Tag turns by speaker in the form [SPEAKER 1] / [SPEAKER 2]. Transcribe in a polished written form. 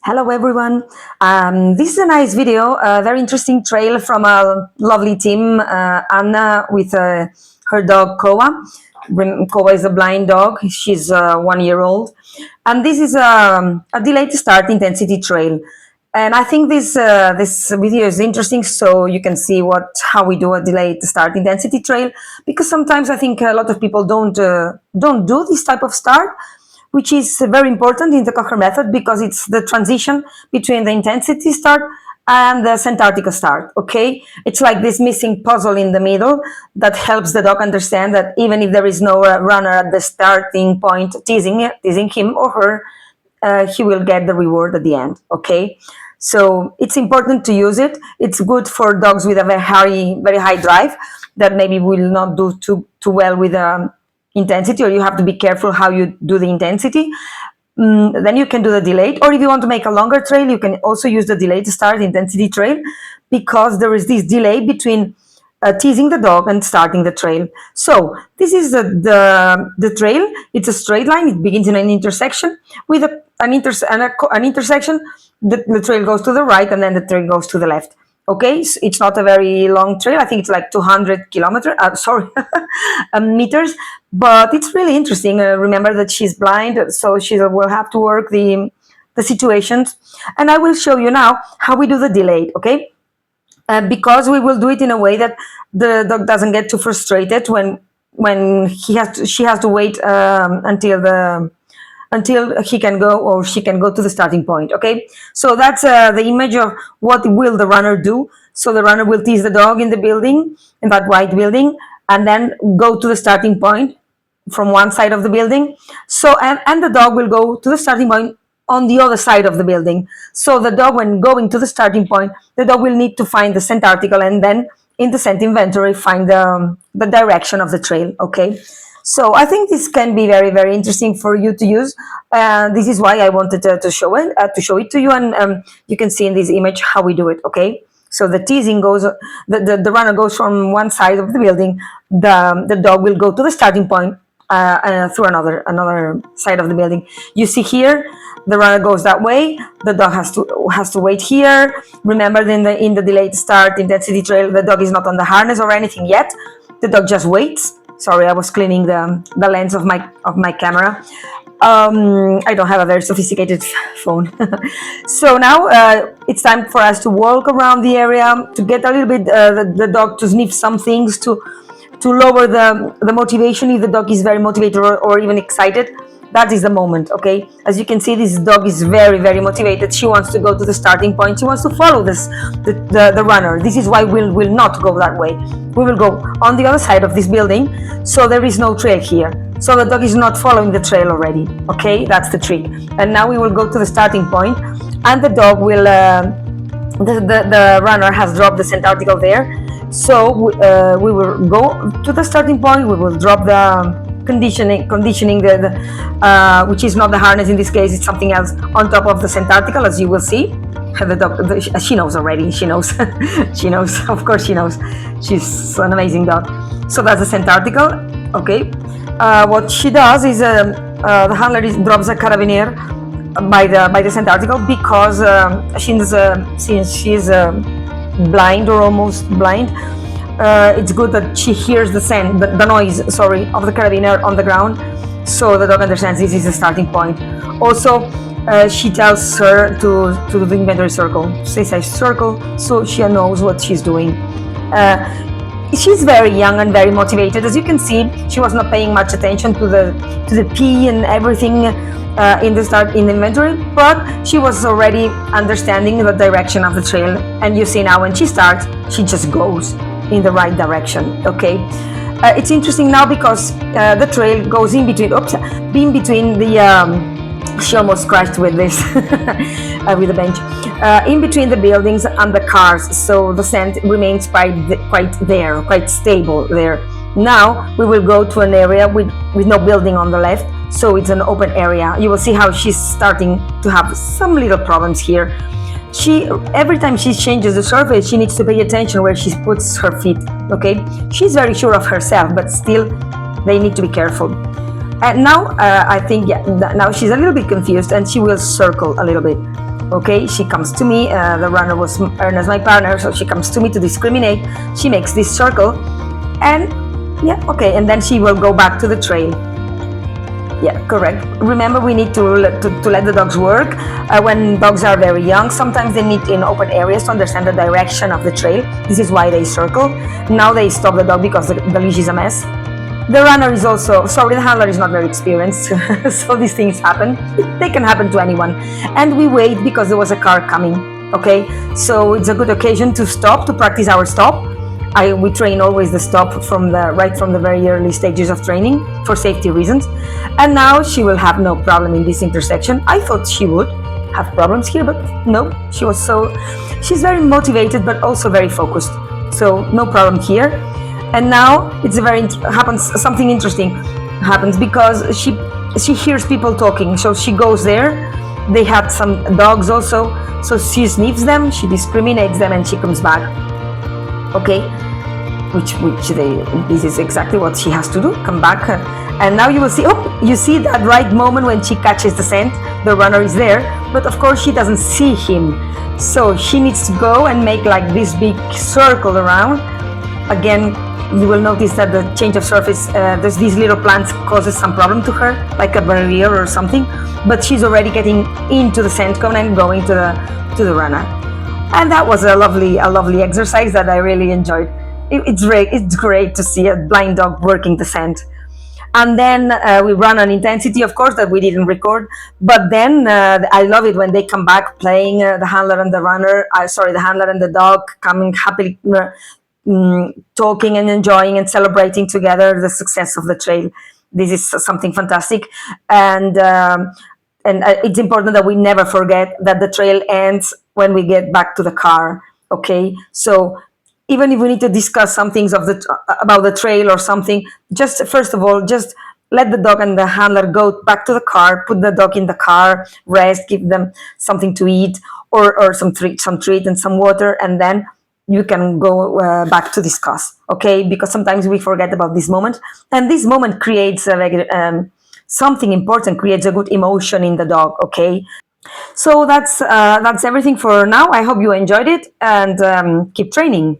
[SPEAKER 1] Hello everyone. This is a nice video, a very interesting trail from a lovely team, Anna with her dog Koa. Koa is a blind dog. She's 1 year old. And this is a delayed start intensity trail. And I think this video is interesting, so you can see how we do a delayed start intensity trail. Because sometimes I think a lot of people don't do this type of start, which is very important in the Kocher method because it's the transition between the intensity start and the Antarctica start. Okay, it's like this missing puzzle in the middle that helps the dog understand that even if there is no runner at the starting point teasing him or her, he will get the reward at the end. Okay, so it's important to use it. It's good for dogs with a very high drive that maybe will not do too well with intensity, or you have to be careful how you do the intensity. Then you can do the delayed, or if you want to make a longer trail, you can also use the delayed start intensity trail, because there is this delay between teasing the dog and starting the trail. So this is the trail. It's a straight line. It begins in an intersection with an intersection. The trail goes to the right, and then the trail goes to the left. Okay, so it's not a very long trail. I think it's like 200 meters, but it's really interesting. Remember that she's blind, so she will have to work the situations. And I will show you now how we do the delayed, okay? Because we will do it in a way that the dog doesn't get too frustrated when she has to wait until he can go or she can go to the starting point. Okay, so that's the image of what will the runner do. So the runner will tease the dog in the building, in that white building, and then go to the starting point from one side of the building. So and the dog will go to the starting point on the other side of the building. So the dog, when going to the starting point, the dog will need to find the scent article, and then in the scent inventory find the direction of the trail. Okay, so I think this can be very interesting for you to use. This is why I wanted to show it to you, and you can see in this image how we do it. Okay, so the teasing goes, the runner goes from one side of the building. The dog will go to the starting point through another side of the building. You see here, the runner goes that way. The dog has to wait here. Remember, in the delayed start intensity trail, the dog is not on the harness or anything yet. The dog just waits. Sorry, I was cleaning the lens of my camera. I don't have a very sophisticated phone. So now it's time for us to walk around the area, to get a little bit the dog to sniff some things, to lower the motivation. If the dog is very motivated or even excited, that is the moment. Okay, as you can see, this dog is very motivated. She wants to go to the starting point. She wants to follow the runner. This is why we'll not go that way. We will go on the other side of this building, so there is no trail here. So the dog is not following the trail already. Okay, that's the trick. And now we will go to the starting point, and the dog will the runner has dropped the scent article there. So we will go to the starting point. We will drop the conditioning which is not the harness in this case, it's something else on top of the scent article, as you will see. The dog, she knows already. She knows. She knows. Of course, she knows. She's an amazing dog. So that's the scent article. Okay. What she does is the handler drops a carabiner by the scent article, because since she's blind or almost blind. It's good that she hears the noise of the carabiner on the ground, so the dog understands this is the starting point. Also, she tells her to do the inventory circle. She says circle, so she knows what she's doing. She's very young and very motivated. As you can see, she was not paying much attention to the pee and everything in the inventory, but she was already understanding the direction of the trail. And you see now, when she starts, she just goes in the right direction. Okay, it's interesting now because the trail goes in between the she almost crashed with this with the bench, in between the buildings and the cars, so the scent remains quite stable there. Now we will go to an area with no building on the left, so it's an open area. You will see how she's starting to have some little problems here. Every time she changes the surface, she needs to pay attention where she puts her feet. Okay, she's very sure of herself, but still they need to be careful. And now I think now she's a little bit confused, and she will circle a little bit. Okay, she comes to me. The runner was Ernest, my partner, so she comes to me to discriminate. She makes this circle, and yeah, okay, and then she will go back to the trail. Yeah, correct. Remember, we need to let the dogs work. When dogs are very young, sometimes they need in open areas to understand the direction of the trail. This is why they circle. Now they stop the dog because the leash is a mess. The runner is also, sorry, the handler is not very experienced, so these things happen. They can happen to anyone. And we wait because there was a car coming, okay? So it's a good occasion to stop, to practice our stop. We train always the stop right from the very early stages of training for safety reasons. And now she will have no problem in this intersection. I thought she would have problems here, but no, she's very motivated, but also very focused. So no problem here. And now something interesting happens because she hears people talking, so she goes there. They had some dogs also, so she sniffs them, she discriminates them, and she comes back. Okay, this is exactly what she has to do, come back. And now you will see, you see that right moment when she catches the scent, the runner is there, but of course she doesn't see him, so she needs to go and make like this big circle around. Again, you will notice that the change of surface, there's these little plants causes some problem to her, like a barrier or something, but she's already getting into the scent cone and going to the runner. And that was a lovely exercise that I really enjoyed. It's great to see a blind dog working the scent. And then we run an intensity, of course, that we didn't record. But then I love it when they come back playing, the handler and the runner. The handler and the dog coming happily, talking and enjoying and celebrating together the success of the trail. This is something fantastic, and it's important that we never forget that the trail ends when we get back to the car. Okay, so even if we need to discuss some things about the trail or something, just first of all, just let the dog and the handler go back to the car, put the dog in the car, rest, give them something to eat or some treat and some water, and then you can go back to discuss, okay? Because sometimes we forget about this moment, and this moment creates something important, creates a good emotion in the dog, okay? So that's everything for now. I hope you enjoyed it, and keep training.